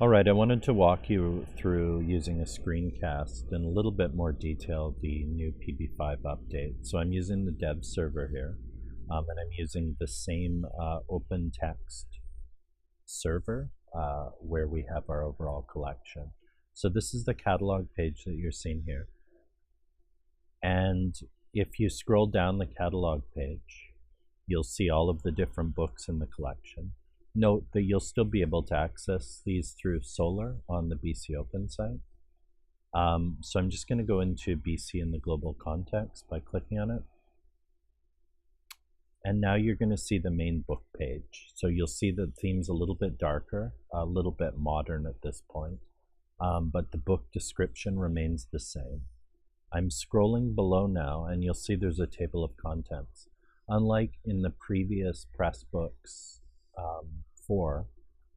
All right, I wanted to walk you through using a screencast in a little bit more detail the new PB5 update. So I'm using the dev server here, and I'm using the same open text server where we have our overall collection. So this is the catalog page that you're seeing here. And if you scroll down the catalog page, you'll see all of the different books in the collection. Note that you'll still be able to access these through Solar on the BC Open site. So I'm just going to go into BC in the global context by clicking on it. And now you're going to see the main book page. So you'll see the theme's a little bit darker, a little bit modern at this point, but the book description remains the same. I'm scrolling below now, and you'll see there's a table of contents. Unlike in the previous press books 4,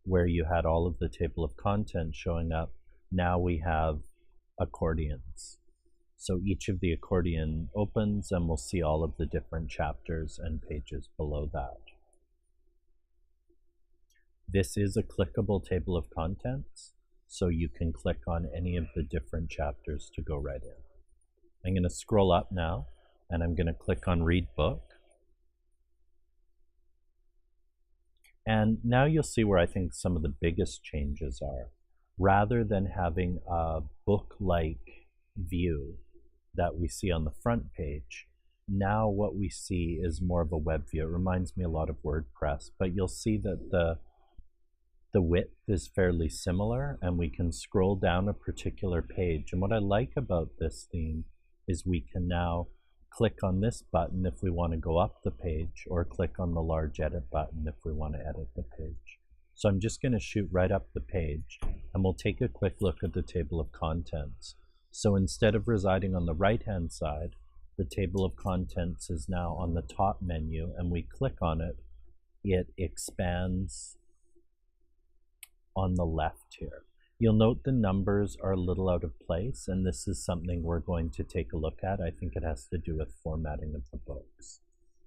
where you had all of the table of contents showing up, now we have accordions. So each of the accordion opens and we'll see all of the different chapters and pages below that. This is a clickable table of contents, so you can click on any of the different chapters to go right in. I'm going to scroll up now, and I'm going to click on Read Book. And now you'll see where I think some of the biggest changes are. Rather than having a book-like view that we see on the front page, now what we see is more of a web view. It reminds me a lot of WordPress, but you'll see that the width is fairly similar, and we can scroll down a particular page. And what I like about this theme is we can now click on this button if we want to go up the page, or click on the large edit button if we want to edit the page. So I'm just going to shoot right up the page, and we'll take a quick look at the table of contents. So instead of residing on the right hand side, the table of contents is now on the top menu, and we click on it, it expands on the left here. You'll note the numbers are a little out of place, and this is something we're going to take a look at. I think it has to do with formatting of the books.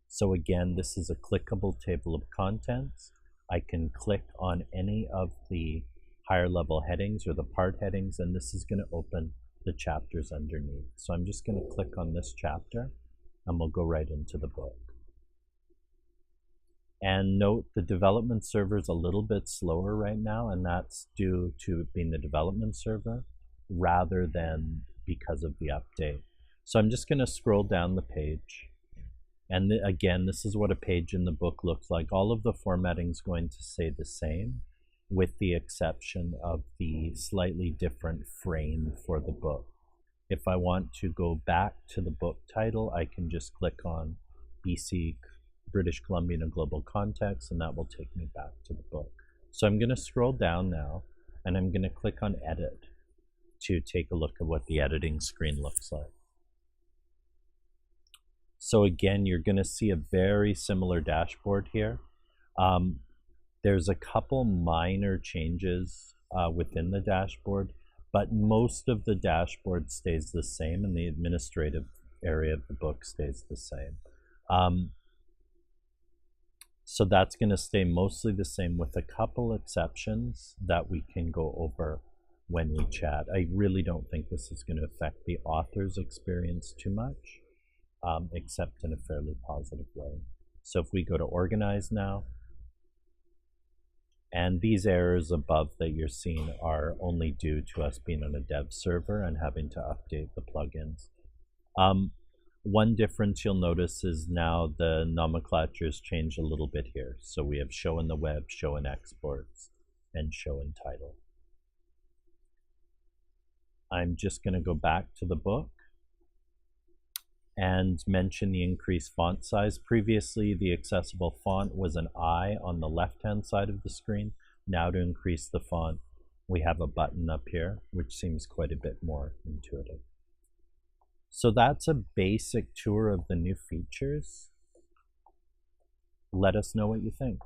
So again, this is a clickable table of contents. I can click on any of the higher level headings or the part headings, and this is going to open the chapters underneath. So I'm just going to click on this chapter, and we'll go right into the book. And note the development server is a little bit slower right now, and that's due to it being the development server rather than because of the update. So I'm just going to scroll down the page, and again, this is what a page in the book looks like. All of the formatting is going to stay the same, with the exception of the slightly different frame for the book. If I want to go back to the book title, I can just click on BC British Columbia in a global context, and that will take me back to the book. So I'm going to scroll down now, and I'm going to click on Edit to take a look at what the editing screen looks like. So again, you're going to see a very similar dashboard here. There's a couple minor changes within the dashboard, but most of the dashboard stays the same, and the administrative area of the book stays the same. So that's going to stay mostly the same, with a couple exceptions that we can go over when we chat. I really don't think this is going to affect the author's experience too much, except in a fairly positive way. So if we go to Organize now, and these errors above that you're seeing are only due to us being on a dev server and having to update the plugins. One difference you'll notice is now the nomenclatures change a little bit here. So we have show in the web, show in exports, and show in title. I'm just going to go back to the book and mention the increased font size. Previously, the accessible font was an I on the left-hand side of the screen. Now to increase the font, we have a button up here, which seems quite a bit more intuitive. So that's a basic tour of the new features. Let us know what you think.